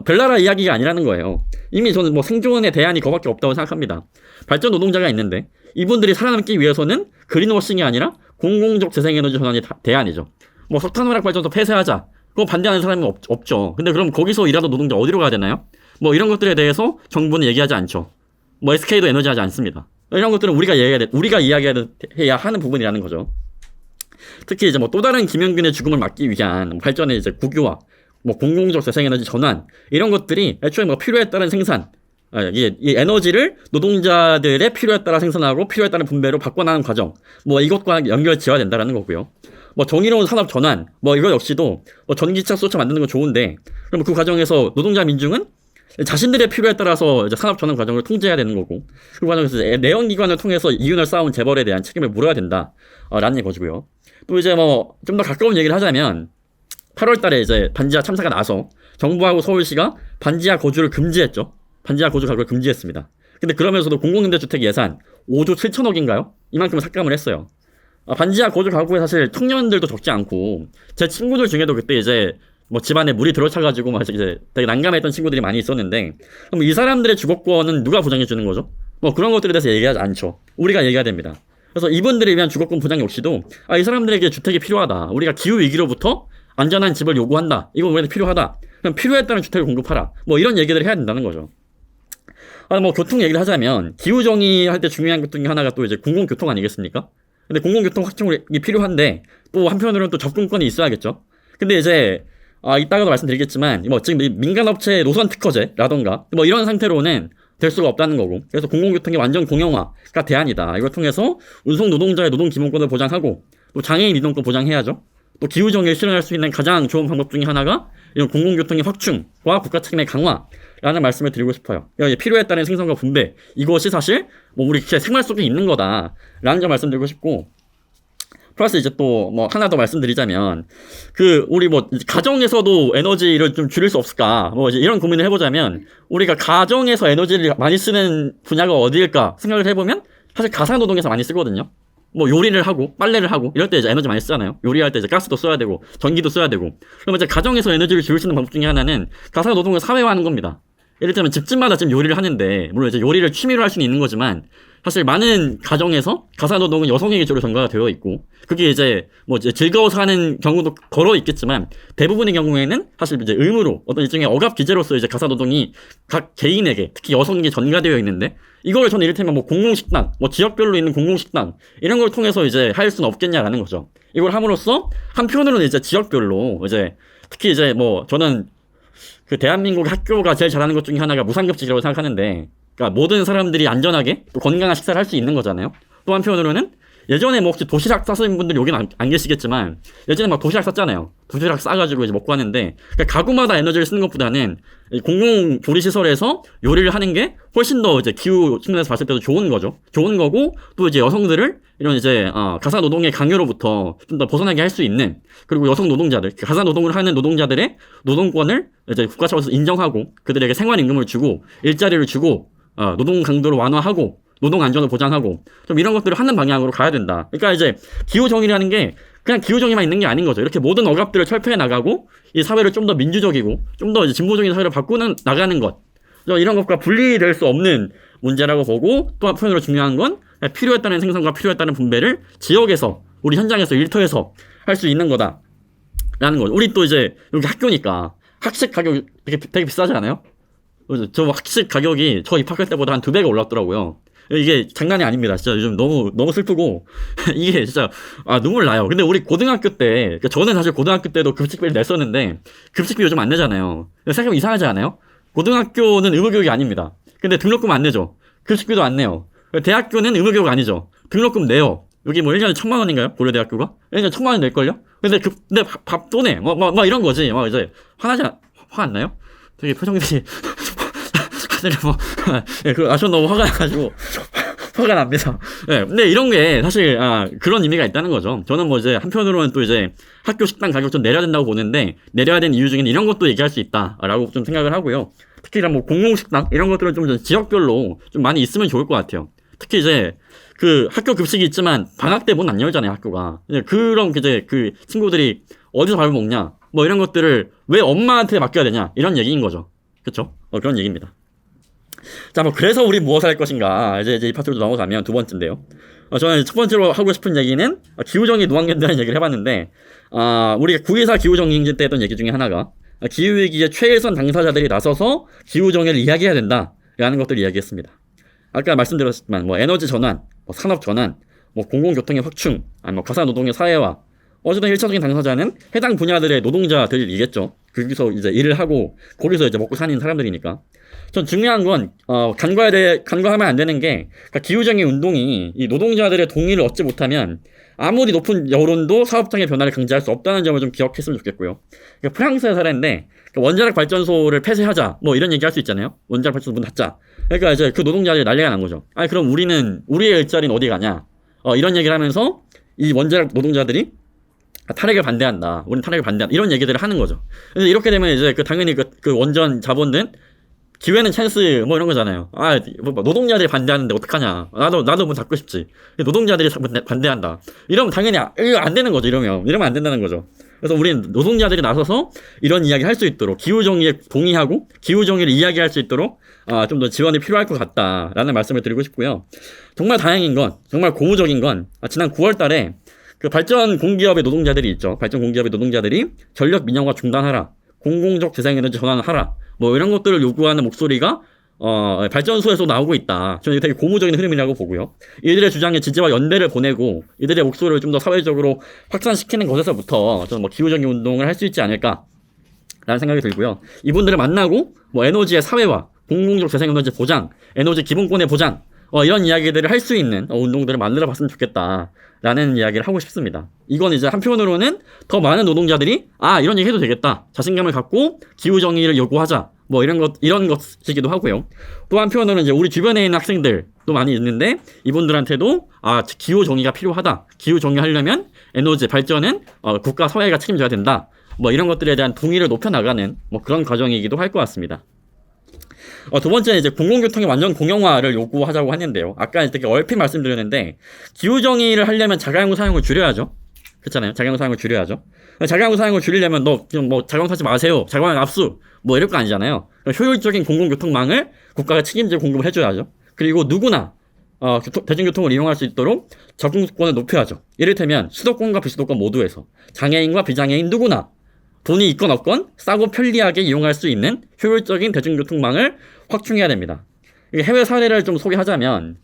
별나라 이야기가 아니라는 거예요. 이미 저는 뭐 생존의 대안이 그거밖에 없다고 생각합니다. 발전 노동자가 있는데 이분들이 살아남기 위해서는 그린워싱이 아니라 공공적 재생에너지 전환이 대안이죠. 뭐 석탄화력 발전소 폐쇄하자, 그거 반대하는 사람이 없죠. 근데 그럼 거기서 일하던 노동자 어디로 가야 되나요? 뭐 이런 것들에 대해서 정부는 얘기하지 않죠. 뭐 SK도 에너지하지 않습니다. 이런 것들은 우리가 이야기해야 하는 부분이라는 거죠. 특히 이제 뭐 또 다른 김영균의 죽음을 막기 위한 발전의 이제 국유화, 뭐 공공적 재생에너지 전환 이런 것들이 애초에 뭐 필요에 따른 생산, 이 에너지를 노동자들의 필요에 따라 생산하고 필요에 따른 분배로 바꿔나가는 과정, 뭐 이것과 연결 지어야 된다라는 거고요. 뭐 정의로운 산업 전환, 뭐 이거 역시도 뭐 전기차, 수소차 만드는 건 좋은데, 그럼 그 과정에서 노동자 민중은 자신들의 필요에 따라서 이제 산업 전환 과정을 통제해야 되는 거고, 그 과정에서 내연기관을 통해서 이윤을 쌓아온 재벌에 대한 책임을 물어야 된다, 라는 것이고요. 또 이제 뭐 좀 더 가까운 얘기를 하자면 8월 달에 이제 반지하 참사가 나서 정부하고 서울시가 반지하 거주를 금지했죠. 반지하 거주 가구를 금지했습니다. 근데 그러면서도 공공임대주택 예산 5조 7천억인가요? 이만큼을 삭감을 했어요. 반지하 거주 가구에 사실 청년들도 적지 않고, 제 친구들 중에도 그때 이제 뭐 집안에 물이 들어차가지고 막 이제 되게 난감했던 친구들이 많이 있었는데, 그럼 이 사람들의 주거권은 누가 보장해 주는 거죠? 뭐 그런 것들에 대해서 얘기하지 않죠. 우리가 얘기해야 됩니다. 그래서 이분들을 위한 주거권 보장 역시도 이 사람들에게 주택이 필요하다. 우리가 기후 위기로부터 안전한 집을 요구한다. 이건 우리한테 필요하다. 그럼 필요에 따른 주택을 공급하라. 뭐 이런 얘기들을 해야 된다는 거죠. 뭐 교통 얘기를 하자면 기후 정의할 때 중요한 것 중에 하나가 또 이제 공공교통 아니겠습니까? 근데 공공교통 확충이 필요한데 또 한편으로는 또 접근권이 있어야겠죠. 근데 이제 이따가도 말씀드리겠지만 뭐 지금 민간업체 노선 특허제라던가 뭐 이런 상태로는 될 수가 없다는 거고, 그래서 공공교통의 완전 공영화가 대안이다. 이걸 통해서 운송 노동자의 노동 기본권을 보장하고 또 장애인 이동권 보장해야죠. 또 기후 정의를 실현할 수 있는 가장 좋은 방법 중에 하나가 이런 공공교통의 확충과 국가 책임의 강화라는 말씀을 드리고 싶어요. 필요에 따른 생산과 분배, 이것이 사실 뭐 우리 생활 속에 있는 거다라는 점 말씀드리고 싶고, 플러스 이제 또 뭐 하나 더 말씀드리자면 우리 뭐 가정에서도 에너지를 좀 줄일 수 없을까, 뭐 이제 이런 고민을 해보자면 우리가 가정에서 에너지를 많이 쓰는 분야가 어디일까 생각을 해보면 사실 가사노동에서 많이 쓰거든요. 뭐 요리를 하고 빨래를 하고 이럴 때 이제 에너지 많이 쓰잖아요. 요리할 때 이제 가스도 써야 되고 전기도 써야 되고. 그러면 이제 가정에서 에너지를 줄일 수 있는 방법 중에 하나는 가사노동을 사회화하는 겁니다. 예를 들면 집집마다 지금 요리를 하는데, 물론 이제 요리를 취미로 할 수는 있는 거지만 사실 많은 가정에서 가사노동은 여성에게 주로 전가가 되어 있고, 그게 이제 뭐 이제 즐거워서 하는 경우도 걸어 있겠지만 대부분의 경우에는 사실 이제 의무로 어떤 일종의 억압 기제로서 이제 가사노동이 각 개인에게, 특히 여성에게 전가되어 있는데, 이걸 저는 이를테면 뭐 공공식당, 뭐 지역별로 있는 공공식당 이런 걸 통해서 이제 할 수는 없겠냐라는 거죠. 이걸 함으로써 한편으로는 이제 지역별로 이제 특히 이제 뭐 저는 대한민국 학교가 제일 잘하는 것 중에 하나가 무상급식이라고 생각하는데, 그러니까 모든 사람들이 안전하게 또 건강한 식사를 할 수 있는 거잖아요. 또 한편으로는 예전에 뭐 혹시 도시락 싸시는 분들이 여기는 안 계시겠지만 예전에 막 도시락 쌌잖아요. 도시락 싸가지고 이제 먹고 하는데, 그러니까 가구마다 에너지를 쓰는 것보다는 공공 조리시설에서 요리를 하는 게 훨씬 더 이제 기후 측면에서 봤을 때도 좋은 거죠. 좋은 거고, 또 이제 여성들을 이런 이제 가사 노동의 강요로부터 좀 더 벗어나게 할 수 있는, 그리고 여성 노동자들, 가사 노동을 하는 노동자들의 노동권을 이제 국가 차원에서 인정하고 그들에게 생활 임금을 주고 일자리를 주고 노동 강도를 완화하고 노동 안전을 보장하고 좀 이런 것들을 하는 방향으로 가야 된다. 그러니까 이제 기후 정의라는 게 그냥 기후 정의만 있는 게 아닌 거죠. 이렇게 모든 억압들을 철폐해 나가고 이 사회를 좀 더 민주적이고 좀 더 이제 진보적인 사회로 바꾸는 나가는 것, 이런 것과 분리될 수 없는 문제라고 보고, 또 한편으로 중요한 건 필요에 따른 생산과 필요에 따른 분배를 지역에서, 우리 현장에서, 일터에서 할 수 있는 거다라는 거죠. 우리 또 이제 여기 학교니까 학식 가격이 되게 비싸지 않아요? 저 학식 가격이 저 입학할 때보다 한 2배가 올랐더라고요. 이게 장난이 아닙니다. 진짜 요즘 너무 슬프고 이게 진짜 눈물 나요. 근데 우리 고등학교 때, 그러니까 저는 사실 고등학교 때도 급식비를 냈었는데 급식비 요즘 안 내잖아요. 생각해보면 이상하지 않아요? 고등학교는 의무교육이 아닙니다. 근데 등록금 안 내죠. 급식비도 안 내요. 대학교는 의무교육 아니죠. 등록금 내요. 여기 뭐 1년에 1,000만 원인가요? 고려대학교가? 1년에 1,000만 원 낼걸요? 근데 밥도 내. 막 이런 거지. 막 이제 화 안 나요? 되게 표정들이 다들 뭐 전 너무 화가 나가지고 화가 납니다. 네, 근데 이런 게 사실 그런 의미가 있다는 거죠. 저는 뭐 이제 한편으로는 또 이제 학교 식당 가격 좀 내려야 된다고 보는데, 내려야 되는 이유 중에는 이런 것도 얘기할 수 있다라고 좀 생각을 하고요. 특히 뭐 공공식당 이런 것들은 좀 지역별로 좀 많이 있으면 좋을 것 같아요. 특히 이제 학교 급식이 있지만 방학 때 문 안 열잖아요, 학교가. 그럼 이제 친구들이 어디서 밥을 먹냐, 뭐 이런 것들을 왜 엄마한테 맡겨야 되냐, 이런 얘기인 거죠. 그쵸? 그런 얘기입니다. 자, 뭐 그래서 우리 무엇을 할 것인가, 이제 이 파트로 넘어가면 두 번째인데요. 저는 첫 번째로 하고 싶은 얘기는 기후정의 노안견이라는 얘기를 해봤는데, 우리가 9.24 기후정의행진 때 했던 얘기 중에 하나가 기후위기의 최일선 당사자들이 나서서 기후정의를 이야기해야 된다라는 것들을 이야기했습니다. 아까 말씀드렸지만 뭐 에너지 전환, 뭐 산업 전환, 뭐 공공교통의 확충, 뭐 가사노동의 사회화, 어쨌든 1차적인 당사자는 해당 분야들의 노동자들이겠죠. 거기서 이제 일을 하고 거기서 이제 먹고 사는 사람들이니까. 전 중요한 건 간과하면 안 되는 게, 그러니까 기후정의 운동이 이 노동자들의 동의를 얻지 못하면 아무리 높은 여론도 사업장의 변화를 강제할 수 없다는 점을 좀 기억했으면 좋겠고요. 그러니까 프랑스의 사례인데 원자력 발전소를 폐쇄하자 뭐 이런 얘기 할 수 있잖아요. 원자력 발전소 문 닫자. 그러니까 이제 그 노동자들이 난리가 난 거죠. 아니 그럼 우리의 일자리는 어디 가냐? 이런 얘기를 하면서 이 원자력 노동자들이 탄핵을 반대한다. 우리는 탄핵을 반대한다. 이런 얘기들을 하는 거죠. 그래서 이렇게 되면 이제 당연히 그 원전 자본은 기회는 찬스 뭐 이런 거잖아요. 노동자들이 반대하는데 어떡하냐. 나도 문 닫고 싶지. 노동자들이 반대한다. 이러면 당연히 이거 안 되는 거죠. 이러면 안 된다는 거죠. 그래서 우리는 노동자들이 나서서 이런 이야기 할 수 있도록 기후정의에 동의하고 기후정의를 이야기할 수 있도록 좀 더 지원이 필요할 것 같다라는 말씀을 드리고 싶고요. 정말 다행인 건, 정말 고무적인 건 지난 9월 달에 그 발전 공기업의 노동자들이 있죠. 발전 공기업의 노동자들이 전력 민영화 중단하라. 공공적 재생에너지 전환하라. 뭐 이런 것들을 요구하는 목소리가 발전소에서 나오고 있다. 저는 되게 고무적인 흐름이라고 보고요. 이들의 주장에 지지와 연대를 보내고 이들의 목소리를 좀 더 사회적으로 확산시키는 것에서부터 저는 뭐 기후적인 운동을 할 수 있지 않을까라는 생각이 들고요. 이분들을 만나고 뭐 에너지의 사회화, 공공적 재생에너지 보장, 에너지 기본권의 보장 이런 이야기들을 할 수 있는 운동들을 만들어 봤으면 좋겠다라는 이야기를 하고 싶습니다. 이건 이제 한편으로는 더 많은 노동자들이 이런 얘기 해도 되겠다. 자신감을 갖고 기후정의를 요구하자. 뭐 이런 것이기도 하고요. 또 한편으로는 이제 우리 주변에 있는 학생들도 많이 있는데 이분들한테도 기후정의가 필요하다. 기후정의 하려면 에너지 발전은 국가 사회가 책임져야 된다. 뭐 이런 것들에 대한 동의를 높여나가는 뭐 그런 과정이기도 할 것 같습니다. 두 번째는 이제 공공교통의 완전 공영화를 요구하자고 했는데요. 아까 되게 얼핏 말씀드렸는데 기후정의를 하려면 자가용 사용을 줄여야죠. 그렇잖아요. 자가용 사용을 줄여야죠. 자가용 사용을 줄이려면 뭐 자가용 타지 마세요. 자가용 압수 뭐 이럴 거 아니잖아요. 효율적인 공공교통망을 국가가 책임지고 공급을 해줘야죠. 그리고 누구나 대중교통을 이용할 수 있도록 접근권을 높여야죠. 이를테면 수도권과 비수도권 모두에서 장애인과 비장애인 누구나 돈이 있건 없건 싸고 편리하게 이용할 수 있는 효율적인 대중교통망을 확충해야 됩니다. 해외 사례를 좀 소개하자면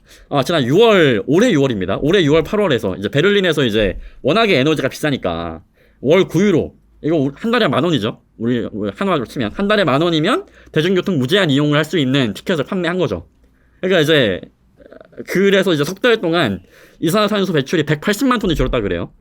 지난 6월 올해 6월입니다. 올해 6월 8월에서 이제 베를린에서 이제 워낙에 에너지가 비싸니까 월 9유로 이거 한 달에 10,000원이죠. 우리 한화로 치면 한 달에 10,000원이면 대중교통 무제한 이용을 할 수 있는 티켓을 판매한 거죠. 그러니까 이제 그래서 이제 석 달 동안 이산화탄소 배출이 180만 톤이 줄었다 그래요.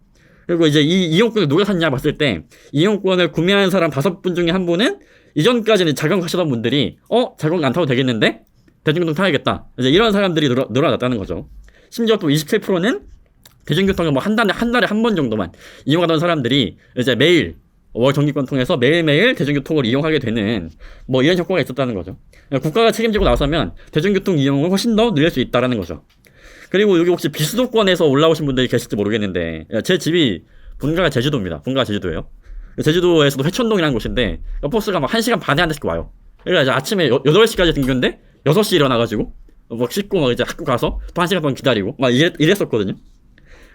그리고 이제 이 이용권을 누가 샀냐 봤을 때 이용권을 구매한 사람 5분 중에 한 분은 이전까지는 자경 가시던 분들이 자경 안 타도 되겠는데 대중교통 타야겠다. 이제 이런 사람들이 늘어났다는 거죠. 심지어 또 27%는 대중교통을 뭐 한 달에 한 번 정도만 이용하던 사람들이 이제 매일 월 정기권 통해서 매일매일 대중교통을 이용하게 되는 뭐 이런 효과가 있었다는 거죠. 국가가 책임지고 나서면 대중교통 이용을 훨씬 더 늘릴 수 있다라는 거죠. 그리고 여기 혹시 비수도권에서 올라오신 분들이 계실지 모르겠는데 제 집이 본가가 제주도입니다. 본가가 제주도예요. 제주도에서도 회천동이라는 곳인데 버스가 막 1시간 반에 한 대씩 와요. 그러니까 이제 아침에 8시까지 등교인데 6시 일어나가지고 막 씻고 막 이제 학교 가서 또 1시간 동안 기다리고 막 이랬었거든요.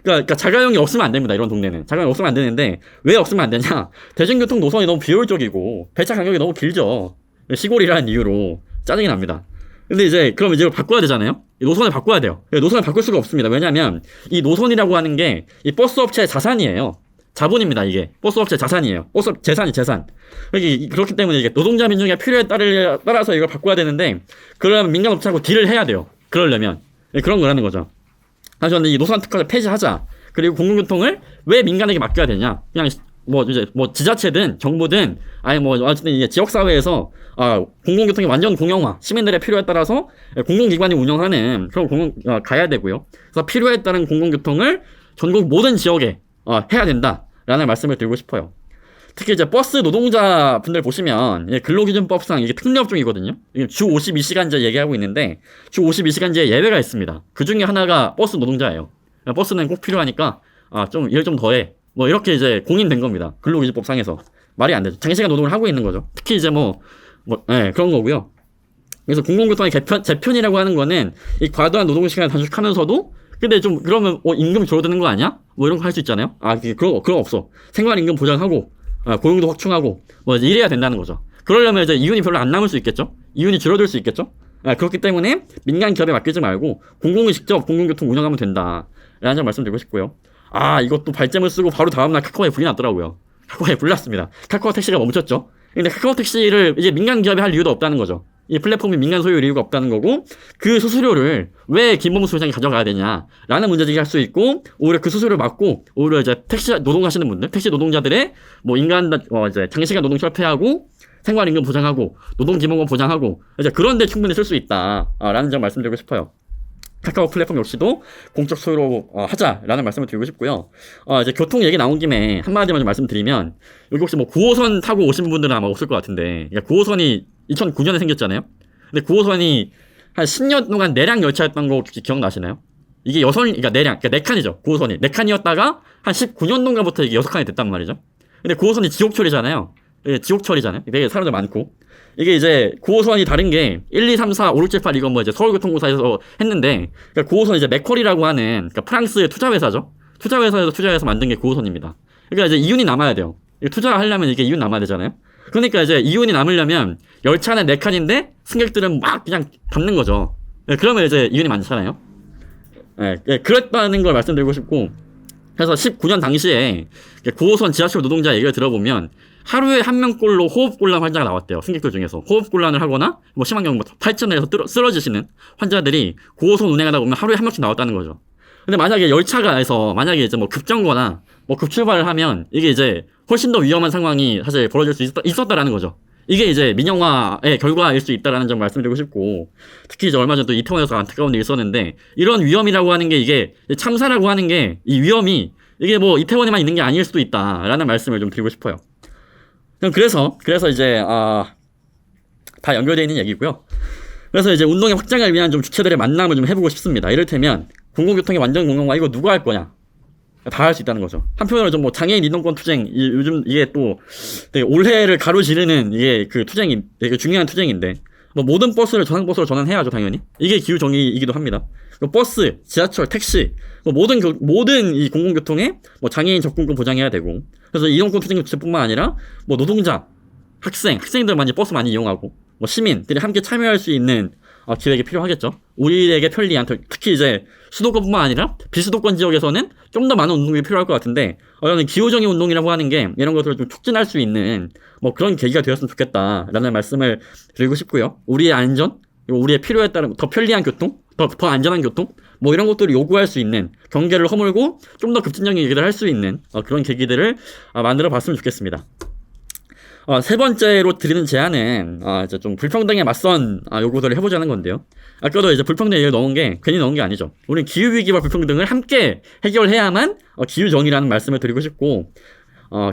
그러니까 자가용이 없으면 안 됩니다. 이런 동네는 자가용 없으면 안 되는데 왜 없으면 안 되냐? 대중교통 노선이 너무 비효율적이고 배차 간격이 너무 길죠. 시골이라는 이유로 짜증이 납니다. 근데 이제 그럼 이제 바꿔야 되잖아요. 이 노선을 바꿔야 돼요. 노선을 바꿀 수가 없습니다. 왜냐하면 이 노선이라고 하는 게 이 버스 업체의 자산이에요. 자본입니다. 이게 버스 업체 자산이에요. 버스 재산. 그렇기 때문에 이게 노동자 민중의 필요에 따라서 이걸 바꿔야 되는데 그러면 민간 업체하고 딜을 해야 돼요. 그러려면 그런 거라는 거죠. 그래서 저는 이 노선 특화를 폐지하자. 그리고 공공교통을 왜 민간에게 맡겨야 되냐? 그냥 뭐 지자체든 정부든 어쨌든 이제 지역 사회에서 공공교통의 완전 공영화, 시민들의 필요에 따라서 공공기관이 운영하는 그런 가야 되고요. 그래서 필요에 따른 공공교통을 전국 모든 지역에 해야 된다라는 말씀을 드리고 싶어요. 특히 이제 버스 노동자분들 보시면 근로기준법상 이게 특례업종이거든요. 주 52시간제 얘기하고 있는데 주 52시간제에 예외가 있습니다. 그 중에 하나가 버스 노동자예요. 버스는 꼭 필요하니까 좀 일 좀 더해. 뭐 이렇게 이제 공인된 겁니다. 근로기준법상에서 말이 안 되죠. 장시간 노동을 하고 있는 거죠. 특히 이제 그런 거고요. 그래서 공공교통의 재편이라고 하는 거는 이 과도한 노동시간을 단축하면서도 근데 좀 그러면 임금 줄어드는 거 아니야? 뭐 이런 거 할 수 있잖아요. 그런 거 없어. 생활임금 보장하고 고용도 확충하고 이래야 된다는 거죠. 그러려면 이제 이윤이 별로 안 남을 수 있겠죠. 이윤이 줄어들 수 있겠죠. 그렇기 때문에 민간 기업에 맡기지 말고 공공이 직접 공공교통 운영하면 된다라는 점 말씀드리고 싶고요. 이것도 발제물 쓰고 바로 다음날 카카오에 불이 났더라고요. 카카오에 불났습니다. 카카오 택시가 멈췄죠. 근데 카카오 택시를 이제 민간 기업이 할 이유도 없다는 거죠. 이 플랫폼이 민간 소유일 이유가 없다는 거고, 그 수수료를 왜 김범수 회장이 가져가야 되냐라는 문제 제기할 수 있고, 오히려 그 수수료를 막고 오히려 이제 택시 노동하시는 분들, 택시 노동자들의 뭐 이제 장시간 노동 철폐하고 생활임금 보장하고 노동기본권 보장하고 이제 그런데 충분히 쓸 수 있다라는 점 말씀드리고 싶어요. 카카오 플랫폼 역시도 공적 소유로 하자라는 말씀을 드리고 싶고요. 이제 교통 얘기 나온 김에 한마디만 좀 말씀드리면, 여기 혹시 뭐 9호선 타고 오신 분들은 아마 없을 것 같은데, 그러니까 9호선이 2009년에 생겼잖아요. 근데 9호선이 한 10년 동안 내량 열차였던 거 혹시 기억나시나요? 이게 그러니까 내량, 그러니까 4칸이죠. 9호선이 4칸이었다가 한 19년도인가부터 이게 6칸이 됐단 말이죠. 근데 9호선이 지옥철이잖아요. 지옥철이잖아요. 되게 사람들 많고. 이게 이제 9호선이 다른 게 1, 2, 3, 4, 5, 6, 7, 8 이건 뭐 이제 서울교통공사에서 했는데, 그러니까 9호선 이제 맥쿼리라고 하는, 그러니까 프랑스의 투자회사죠. 투자회사에서 투자해서 만든 게 9호선입니다. 그러니까 이제 이윤이 남아야 돼요. 투자하려면 이게 이윤 남아야 되잖아요. 그러니까 이제 이윤이 남으려면 열차는 4칸인데 승객들은 막 그냥 담는 거죠. 그러면 이제 이윤이 많잖아요. 그랬다는 걸 말씀드리고 싶고, 그래서 19년 당시에 9호선 지하철 노동자 얘기를 들어보면 하루에 한 명꼴로 호흡곤란 환자가 나왔대요. 승객들 중에서 호흡곤란을 하거나 뭐 심한 경우 팔천에서 쓰러지시는 환자들이 9호선 운행하다 보면 하루에 한 명씩 나왔다는 거죠. 근데 만약에 열차가에서 만약에 이제 뭐 급정거나 뭐 급출발을 하면 이게 이제 훨씬 더 위험한 상황이 사실 벌어질 수 있었다라는 거죠. 이게 이제 민영화의 결과일 수 있다라는 점 말씀드리고 싶고, 특히 이제 얼마 전 또 이태원에서 안타까운 일이 있었는데, 이런 위험이라고 하는 게 이게 참사라고 하는 게 이 위험이 이게 뭐 이태원에만 있는 게 아닐 수도 있다라는 말씀을 좀 드리고 싶어요. 그래서 이제 다 연결되어 있는 얘기고요. 그래서 이제 운동의 확장을 위한 좀 주체들의 만남을 좀 해보고 싶습니다. 이를테면 공공교통의 완전 공영화 이거 누가 할 거냐? 다 할 수 있다는 거죠. 한편으로 좀 뭐 장애인 이동권 투쟁, 요즘 이게 또 되게 올해를 가로지르는 이게 그 투쟁이 되게 중요한 투쟁인데, 뭐 모든 버스를 저상버스로 전환해야죠, 당연히. 이게 기후 정의이기도 합니다. 버스, 지하철, 택시, 뭐 모든 이 공공교통에 뭐 장애인 접근권 보장해야 되고, 그래서 이동권 투쟁 주체뿐만 아니라 뭐 노동자, 학생들 많이 버스 많이 이용하고, 뭐 시민들이 함께 참여할 수 있는 기획이 필요하겠죠. 우리에게 편리한, 특히 이제 수도권뿐만 아니라 비수도권 지역에서는 좀 더 많은 운동이 필요할 것 같은데, 저는 기후정의 운동이라고 하는 게 이런 것들을 좀 촉진할 수 있는 뭐 그런 계기가 되었으면 좋겠다라는 말씀을 드리고 싶고요. 우리의 안전, 그리고 우리의 필요에 따른 더 편리한 교통, 더 안전한 교통, 뭐 이런 것들을 요구할 수 있는, 경계를 허물고 좀 더 급진적인 얘기를 할 수 있는 그런 계기들을 만들어 봤으면 좋겠습니다. 세 번째로 드리는 제안은 이제 좀 불평등에 맞선 요구들을 해보자는 건데요. 아까도 이제 불평등 얘기를 넣은 게 괜히 넣은 게 아니죠. 우리는 기후위기와 불평등을 함께 해결해야만 기후정의라는 말씀을 드리고 싶고,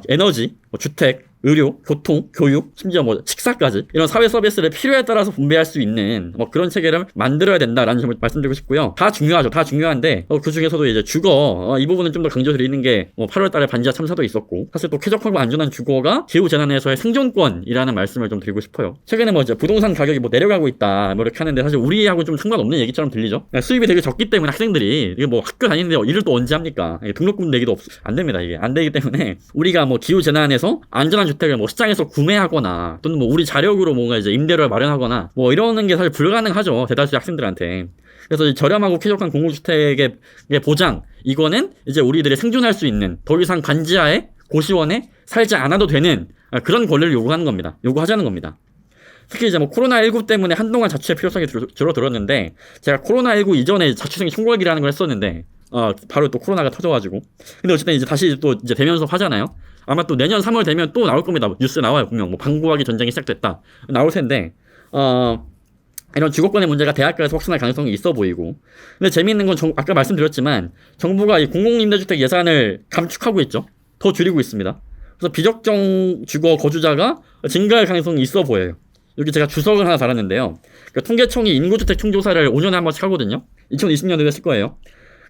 에너지, 주택, 의료, 교통, 교육, 심지어 뭐 식사까지 이런 사회 서비스를 필요에 따라서 분배할 수 있는 뭐 그런 체계를 만들어야 된다라는 점을 말씀드리고 싶고요. 다 중요하죠. 다 중요한데 그 중에서도 이제 주거, 이 부분은 좀 더 강조드리는 게 뭐 8월달에 반지하 참사도 있었고, 사실 또 쾌적하고 안전한 주거가 기후 재난에서의 생존권이라는 말씀을 좀 드리고 싶어요. 최근에 뭐 이제 부동산 가격이 뭐 내려가고 있다 뭐 이렇게 하는데, 사실 우리하고 좀 상관없는 얘기처럼 들리죠. 수입이 되게 적기 때문에 학생들이 이게 뭐 학교 다니는데 일을 또 언제 합니까? 등록금 내기도 안 됩니다. 이게 안 되기 때문에 우리가 뭐 기후 재난에서 안전한 주택을 뭐 시장에서 구매하거나 또는 뭐 우리 자력으로 뭔가 이제 임대료를 마련하거나 뭐 이러는 게 사실 불가능하죠, 대다수 학생들한테. 그래서 저렴하고 쾌적한 공공주택의 보장, 이거는 이제 우리들이 생존할 수 있는, 더 이상 반지하에 고시원에 살지 않아도 되는 그런 권리를 요구하자는 겁니다. 특히 이제 뭐 코로나19 때문에 한동안 자취의 필요성이 줄어들었는데, 제가 코로나19 이전에 자취생이 총궐기라는 걸 했었는데 바로 또 코로나가 터져가지고, 근데 어쨌든 이제 다시 또 이제 대면서 하잖아요. 아마 또 내년 3월 되면 또 나올 겁니다. 뉴스에 나와요, 분명. 뭐 방구하기 전쟁이 시작됐다 나올 텐데, 이런 주거권의 문제가 대학가에서 확산할 가능성이 있어 보이고, 근데 재미있는 건 아까 말씀드렸지만 정부가 이 공공임대주택 예산을 감축하고 있죠. 더 줄이고 있습니다. 그래서 비적정 주거 거주자가 증가할 가능성이 있어 보여요. 여기 제가 주석을 하나 달았는데요. 그러니까 통계청이 인구주택 총조사를 5년에 한 번씩 하거든요. 2020년도에 했을 거예요.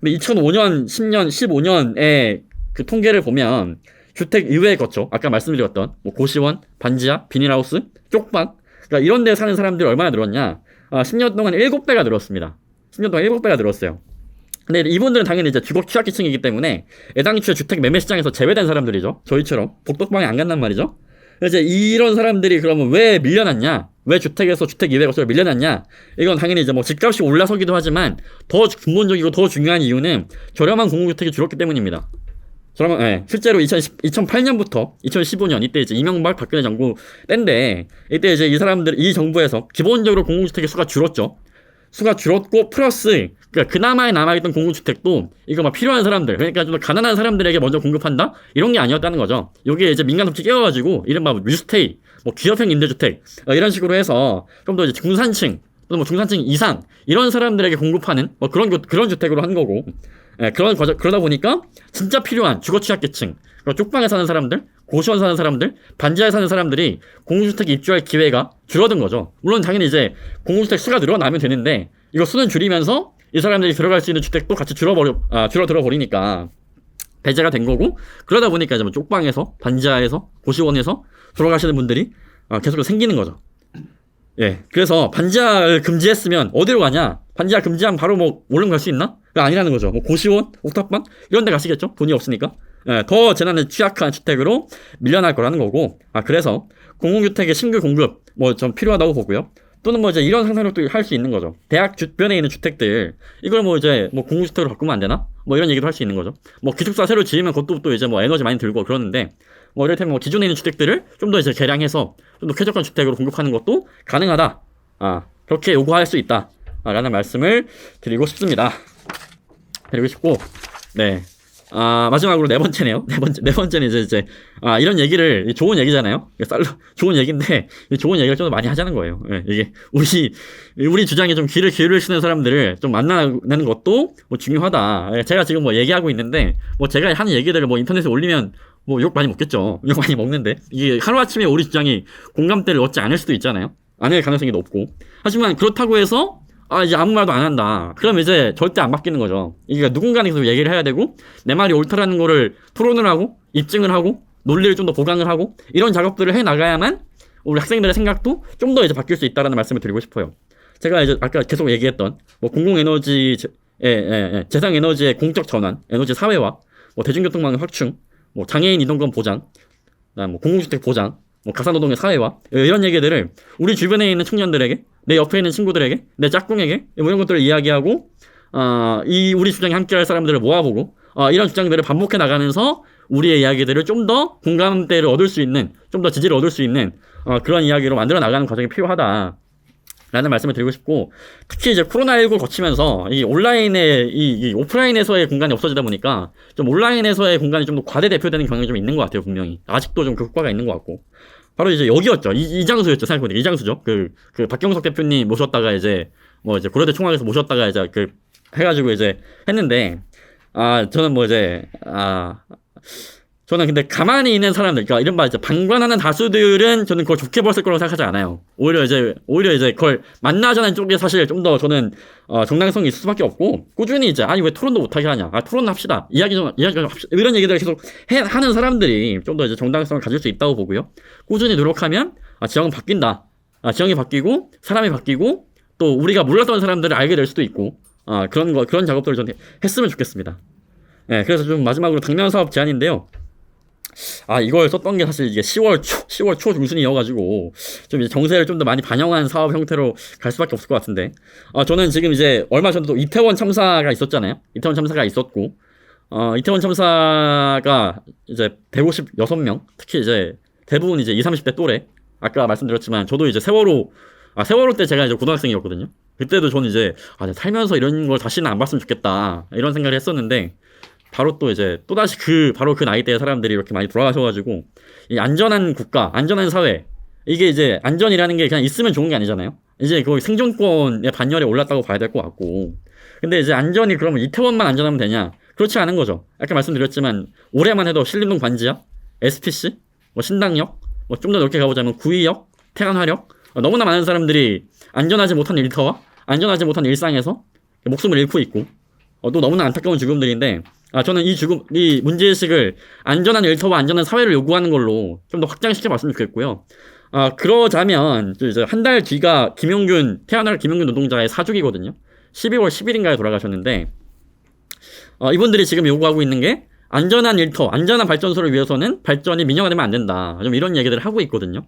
근데 2005년, 10년, 15년에 그 통계를 보면 주택 이외에 거쳐, 아까 말씀드렸던 뭐 고시원, 반지하, 비닐하우스, 쪽방, 그러니까 이런 데 사는 사람들이 얼마나 늘었냐? 10년 동안 7배가 늘었습니다. 10년 동안 7배가 늘었어요. 근데 이분들은 당연히 이제 주거 취약계층이기 때문에 애당초에 주택 매매 시장에서 제외된 사람들이죠. 저희처럼 복덕방에 안 간단 말이죠. 이제 이런 사람들이 그러면 왜 밀려났냐? 왜 주택에서 주택 이외 거처를 밀려났냐? 이건 당연히 이제 뭐 집값이 올라서기도 하지만 더 근본적이고 더 중요한 이유는 저렴한 공공주택이 줄었기 때문입니다. 그러면 실제로 2008년부터 2015년 이때 이제 이명박 박근혜 정부 때인데 이때 이제 이 사람들 이 정부에서 기본적으로 공공주택의 수가 줄었죠. 수가 줄었고 플러스 그러니까 그나마 남아있던 공공주택도 이거 막 필요한 사람들 그러니까 좀 가난한 사람들에게 먼저 공급한다 이런 게 아니었다는 거죠. 여기에 이제 민간 업체 깨워가지고 이른바 뉴스테이 뭐 기업형 임대주택 이런 식으로 해서 좀 더 이제 중산층 또는 뭐 중산층 이상 이런 사람들에게 공급하는 뭐 그런 주택으로 한 거고 그러다 보니까 진짜 필요한 주거 취약계층 쪽방에 사는 사람들 고시원 사는 사람들 반지하에 사는 사람들이 공공주택에 입주할 기회가 줄어든 거죠. 물론 당연히 이제 공공주택 수가 늘어나면 되는데 이거 수는 줄이면서 이 사람들이 들어갈 수 있는 주택도 같이 줄어들어 버리니까 배제가 된 거고 그러다 보니까 이제 뭐 쪽방에서 반지하에서 고시원에서 들어가시는 분들이 계속 생기는 거죠. 예, 그래서 반지하를 금지했으면 어디로 가냐? 반지하 금지하면 바로 뭐 원룸 갈 수 있나? 그게 아니라는 거죠. 뭐 고시원, 옥탑방 이런 데 가시겠죠? 돈이 없으니까. 예, 더 재난에 취약한 주택으로 밀려날 거라는 거고. 그래서 공공주택의 신규 공급 뭐 좀 필요하다고 보고요. 또는 뭐 이제 이런 상상력도 할 수 있는 거죠. 대학 주변에 있는 주택들 이걸 뭐 이제 뭐 공공주택으로 바꾸면 안 되나? 뭐 이런 얘기도 할 수 있는 거죠. 뭐 기숙사 새로 지으면 그것도 또 이제 뭐 에너지 많이 들고 그러는데 뭐 이를테면 뭐 기존에 있는 주택들을 좀 더 이제 개량해서 좀 더 쾌적한 주택으로 공급하는 것도 가능하다. 그렇게 요구할 수 있다. 라는 말씀을 드리고 싶습니다. 드리고 싶고, 네. 마지막으로 네 번째네요. 네 번째는 이제, 이런 얘기를, 좋은 얘기잖아요? 좋은 얘기인데, 좋은 얘기를 좀 더 많이 하자는 거예요. 예, 이게, 우리 주장에 좀 귀를 기울이시는 사람들을 좀 만나는 것도 뭐 중요하다. 예, 제가 지금 뭐 얘기하고 있는데, 뭐 제가 하는 얘기들을 뭐 인터넷에 올리면, 뭐 욕 많이 먹겠죠. 욕 많이 먹는데, 이게 하루아침에 우리 주장이 공감대를 얻지 않을 수도 있잖아요? 않을 가능성이 높고. 하지만 그렇다고 해서, 이제 아무 말도 안 한다. 그럼 이제 절대 안 바뀌는 거죠. 이게 누군가는 계속 얘기를 해야 되고, 내 말이 옳다라는 거를 토론을 하고, 입증을 하고, 논리를 좀 더 보강을 하고, 이런 작업들을 해 나가야만 우리 학생들의 생각도 좀 더 이제 바뀔 수 있다라는 말씀을 드리고 싶어요. 제가 이제 아까 계속 얘기했던, 뭐 공공에너지, 재생에너지의 공적 전환, 에너지 사회화, 뭐 대중교통망의 확충, 뭐 장애인 이동권 보장, 그다음 뭐 공공주택 보장, 뭐 가사노동의 사회화, 이런 얘기들을 우리 주변에 있는 청년들에게, 내 옆에 있는 친구들에게, 내 짝꿍에게 뭐 이런 것들을 이야기하고 이 우리 주장에 함께할 사람들을 모아보고 이런 주장들을 반복해 나가면서 우리의 이야기들을 좀 더 공감대를 얻을 수 있는, 좀 더 지지를 얻을 수 있는 그런 이야기로 만들어 나가는 과정이 필요하다. 라는 말씀을 드리고 싶고, 특히 이제 코로나19를 거치면서 이 온라인의 이 오프라인에서의 공간이 없어지다 보니까 좀 온라인에서의 공간이 좀 더 과대대표되는 경향이 좀 있는 것 같아요. 분명히 아직도 좀 그 효과가 있는 것 같고, 바로 이제 여기였죠. 이장수였죠. 생각해보니까 이장수죠. 그 박경석 대표님 모셨다가 이제 뭐 이제 고려대 총학에서 모셨다가 이제 해가지고 이제 했는데, 저는 뭐 이제 저는 근데 가만히 있는 사람들, 그러니까 이른바 이제 방관하는 다수들은 저는 그걸 좋게 봤을 거라고 생각하지 않아요. 오히려 이제 그걸 만나자는 쪽에 사실 좀 더 저는 정당성이 있을 수밖에 없고, 꾸준히 이제 왜 토론도 못하게 하냐, 토론 합시다, 이야기 좀 합시다, 이런 얘기들을 계속 하는 사람들이 좀 더 이제 정당성을 가질 수 있다고 보고요. 꾸준히 노력하면 지형은 바뀐다. 지형이 바뀌고 사람이 바뀌고 또 우리가 몰랐던 사람들을 알게 될 수도 있고, 그런 작업들을 좀 했으면 좋겠습니다. 네, 그래서 좀 마지막으로 당면 사업 제안인데요. 이걸 썼던 게 사실 이게 10월 초 중순이어가지고, 좀 이제 정세를 좀 더 많이 반영한 사업 형태로 갈 수밖에 없을 것 같은데, 저는 지금 이제 얼마 전에도 이태원 참사가 있었잖아요. 이태원 참사가 있었고, 이태원 참사가 이제 156명, 특히 이제 대부분 이제 20, 30대 또래, 아까 말씀드렸지만, 저도 이제 세월호 때 제가 이제 고등학생이었거든요. 그때도 저는 이제, 살면서 이런 걸 다시는 안 봤으면 좋겠다, 이런 생각을 했었는데, 바로 또 이제 또다시 바로 그 나이대의 사람들이 이렇게 많이 돌아가셔가지고, 이 안전한 국가, 안전한 사회, 이게 이제 안전이라는 게 그냥 있으면 좋은 게 아니잖아요. 이제 거의 생존권의 반열에 올랐다고 봐야 될 것 같고, 근데 이제 안전이 그러면 이태원만 안전하면 되냐? 그렇지 않은 거죠. 아까 말씀드렸지만 올해만 해도 신림동 관지역, SPC, 뭐 신당역, 뭐 좀 더 넓게 가보자면 구의역, 태안화역, 너무나 많은 사람들이 안전하지 못한 일터와 안전하지 못한 일상에서 목숨을 잃고 있고, 또 너무나 안타까운 죽음들인데, 저는 이 문제의식을 안전한 일터와 안전한 사회를 요구하는 걸로 좀 더 확장시켜 봤으면 좋겠고요. 그러자면, 이제 한 달 뒤가 태어날 김용균 노동자의 사주기거든요. 12월 10일인가에 돌아가셨는데, 이분들이 지금 요구하고 있는 게, 안전한 일터, 안전한 발전소를 위해서는 발전이 민영화되면 안 된다. 좀 이런 얘기들을 하고 있거든요.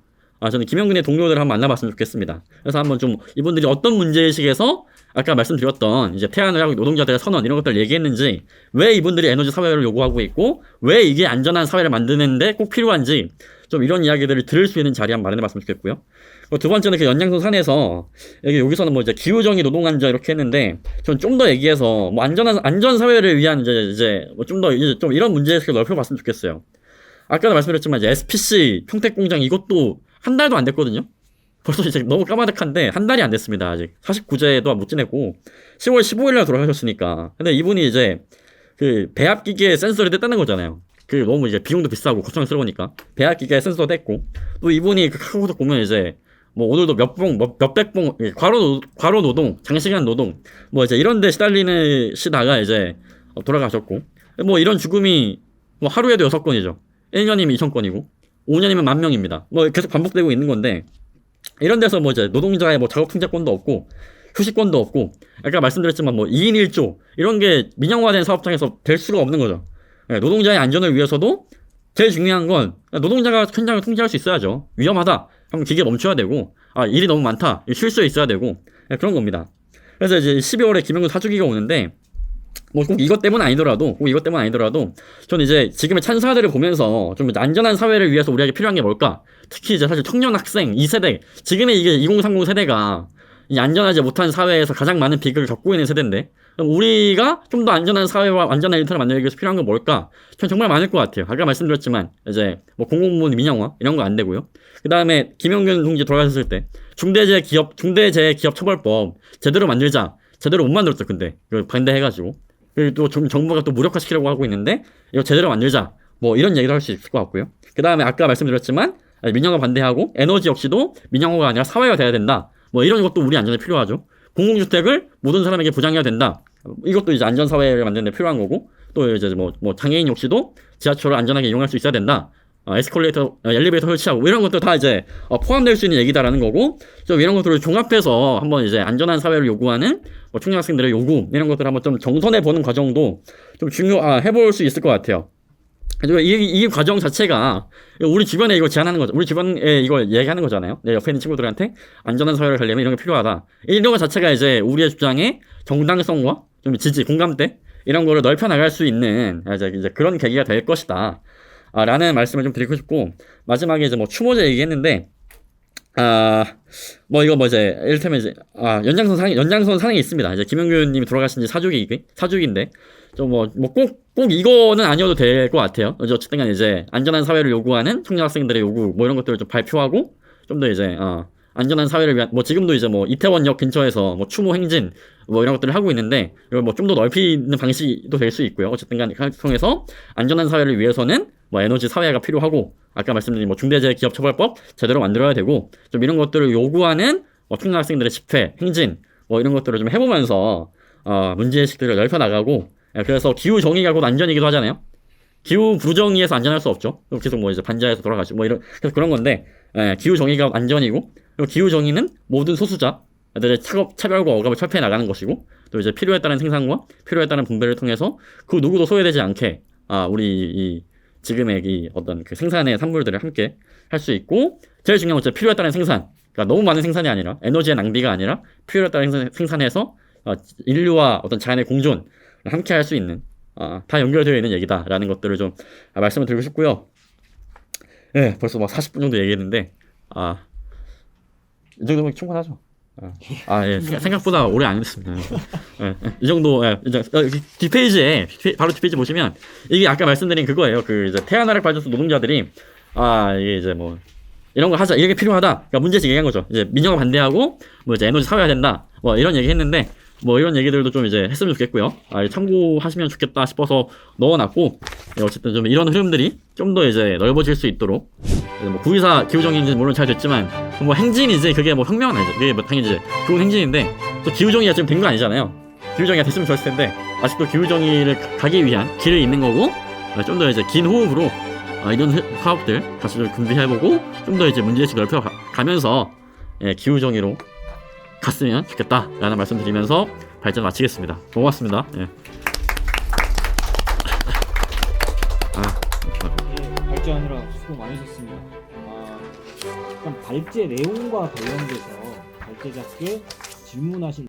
저는 김용균의 동료들을 한번 만나봤으면 좋겠습니다. 그래서 한번 좀 이분들이 어떤 문제의식에서 아까 말씀드렸던 이제 태안을 하고 노동자들의 선언 이런 것들을 얘기했는지, 왜 이분들이 에너지 사회를 요구하고 있고 왜 이게 안전한 사회를 만드는데 꼭 필요한지 좀 이런 이야기들을 들을 수 있는 자리 한번 마련해봤으면 좋겠고요. 두 번째는 그 연장선 산에서 여기서는 뭐 이제 기후정의 노동안전 이렇게 했는데, 전 좀 더 얘기해서 뭐 안전 사회를 위한 이제 뭐 좀 더 이제 좀 이런 문제의식을 넓혀봤으면 좋겠어요. 아까도 말씀드렸지만 이제 SPC 평택공장 이것도 한 달도 안 됐거든요. 벌써 이제 너무 까마득한데 한 달이 안 됐습니다. 아직 49제도 못 지냈고 10월 15일날 돌아가셨으니까. 근데 이분이 이제 그 배합기계 센서를 뗐다는 거잖아요. 그 너무 이제 비용도 비싸고 걱정스러우니까 배합기계 센서 뗐고, 또 이분이 그 카카오톡 보면 이제 뭐 오늘도 몇백 봉 과로 노동, 장시간 노동 뭐 이제 이런데 시달리시다가 이제 돌아가셨고, 뭐 이런 죽음이 뭐 하루에도 6건이죠. 1년이면 2,000건이고 5년이면 10,000명입니다. 뭐 계속 반복되고 있는 건데, 이런 데서 뭐 이제 노동자의 뭐 작업 통제권도 없고 휴식권도 없고, 아까 말씀드렸지만 뭐 2인 1조 이런 게 민영화된 사업장에서 될 수가 없는 거죠. 노동자의 안전을 위해서도 제일 중요한 건 노동자가 현장을 통제할 수 있어야죠. 위험하다 하면 기계 멈춰야 되고, 일이 너무 많다 쉴 수 있어야 되고, 그런 겁니다. 그래서 이제 12월에 김영균 사주기가 오는데, 뭐 꼭 이것 때문 아니더라도 저는 이제 지금의 찬사들을 보면서 좀 안전한 사회를 위해서 우리에게 필요한 게 뭘까? 특히 이제 사실 청년 학생 2세대, 지금의 이게 2030 세대가 이 안전하지 못한 사회에서 가장 많은 비극을 겪고 있는 세대인데, 그럼 우리가 좀 더 안전한 사회와 안전한 일터를 만들기 위해서 필요한 건 뭘까? 전 정말 많을 것 같아요. 아까 말씀드렸지만 이제 뭐 공공부문 민영화 이런 거 안 되고요. 그 다음에 김영균 동지 돌아가셨을 때 중대재해기업처벌법 제대로 만들자, 제대로 못 만들었죠. 근데 이거 반대해가지고, 그리고 또 정부가 또 무력화시키려고 하고 있는데 이거 제대로 만들자, 뭐 이런 얘기도 할 수 있을 것 같고요. 그 다음에 아까 말씀드렸지만 민영화 반대하고 에너지 역시도 민영화가 아니라 사회가 돼야 된다. 뭐 이런 것도 우리 안전에 필요하죠. 공공주택을 모든 사람에게 보장해야 된다. 이것도 이제 안전사회를 만드는 데 필요한 거고, 또 이제 뭐 장애인 역시도 지하철을 안전하게 이용할 수 있어야 된다. 엘리베이터 설치하고 이런 것도 다 이제 포함될 수 있는 얘기다라는 거고, 좀 이런 것들을 종합해서 한번 이제 안전한 사회를 요구하는 청년 학생들의 요구 이런 것들을 한번 좀 정선해 보는 과정도 좀 해볼 수 있을 것 같아요. 그리고 이 과정 자체가 우리 주변에 이걸 제안하는 거죠. 우리 주변에 이걸 얘기하는 거잖아요. 내 옆에 있는 친구들한테 안전한 사회를 가려면 이런 게 필요하다. 이런 것 자체가 이제 우리의 주장의 정당성과 좀 지지, 공감대 이런 거를 넓혀 나갈 수 있는 이제 그런 계기가 될 것이다. 라는 말씀을 좀 드리고 싶고, 마지막에 이제 뭐 추모제 얘기했는데, 뭐 이거 뭐 이제 이를테면 이제 연장선 산행이 있습니다. 이제 김영균 님이 돌아가신 지 사주기인데 좀 꼭 이거는 아니어도 될 것 같아요. 어쨌든 간에 이제 안전한 사회를 요구하는 청년 학생들의 요구 뭐 이런 것들을 좀 발표하고, 좀 더 이제 안전한 사회를 위한 뭐 지금도 이제 뭐 이태원역 근처에서 뭐 추모 행진 뭐 이런 것들을 하고 있는데, 이걸 뭐 좀 더 넓히는 방식도 될 수 있고요. 어쨌든 간에 통해서 안전한 사회를 위해서는 뭐 에너지 사회가 필요하고, 아까 말씀드린 뭐 중대재해기업처벌법 제대로 만들어야 되고, 좀 이런 것들을 요구하는 청년 학생들의 집회, 행진 뭐 이런 것들을 좀 해보면서 문제의식들을 넓혀 나가고, 그래서 기후 정의가 곧 안전이기도 하잖아요. 기후 불정의에서 안전할 수 없죠. 계속 뭐 이제 반자에서 돌아가시고 뭐 이런, 그래서 그런 건데, 기후 정의가 안전이고, 그리고 기후 정의는 모든 소수자들의 차별과 억압을 철폐해 나가는 것이고, 또 이제 필요에 따른 생산과 필요에 따른 분배를 통해서 그 누구도 소외되지 않게 우리 지금의 이 어떤 그 생산의 산물들을 함께 할 수 있고, 제일 중요한 건 필요에 따른 생산. 그러니까 너무 많은 생산이 아니라, 에너지의 낭비가 아니라 필요에 따른 생산해서 인류와 어떤 자연의 공존을 함께 할 수 있는, 다 연결되어 있는 얘기다라는 것들을 좀 말씀을 드리고 싶고요. 예, 벌써 막 40분 정도 얘기했는데, 이 정도면 충분하죠. 예, 생각보다 오래 안 했습니다. 이 정도, 이제 뒷페이지에, 바로 뒷페이지 보시면, 이게 아까 말씀드린 그거예요. 그 이제 태안화력 발전소 노동자들이, 이게 이제 뭐, 이런 거 하자, 이게 필요하다. 그러니까 문제식 얘기한 거죠. 이제 민영화 반대하고, 뭐 이제 에너지 사회화 된다. 뭐 이런 얘기 했는데, 뭐 이런 얘기들도 좀 이제 했으면 좋겠고요. 참고하시면 좋겠다 싶어서 넣어놨고, 어쨌든 좀 이런 흐름들이 좀 더 이제 넓어질 수 있도록, 뭐 9.24 기후정의인지는 물론 잘 됐지만, 뭐 행진이지 그게 뭐 혁명은 아니죠. 그게 뭐 당연히 이제 좋은 행진인데, 또 기후정의가 지금 된 거 아니잖아요. 기후정의가 됐으면 좋았을 텐데, 아직도 기후정의를 가기 위한 길을 잇는 거고, 좀 더 이제 긴 호흡으로 이런 사업들 다시 좀 준비해보고, 좀 더 이제 문제의식 넓혀가면서 기후정의로 갔으면 좋겠다라는 말씀 드리면서 발전 마치겠습니다. 고맙습니다. 발제하느라 수고 많으셨습니다. 일단 발제 내용과 관련돼서 발제자께 질문하실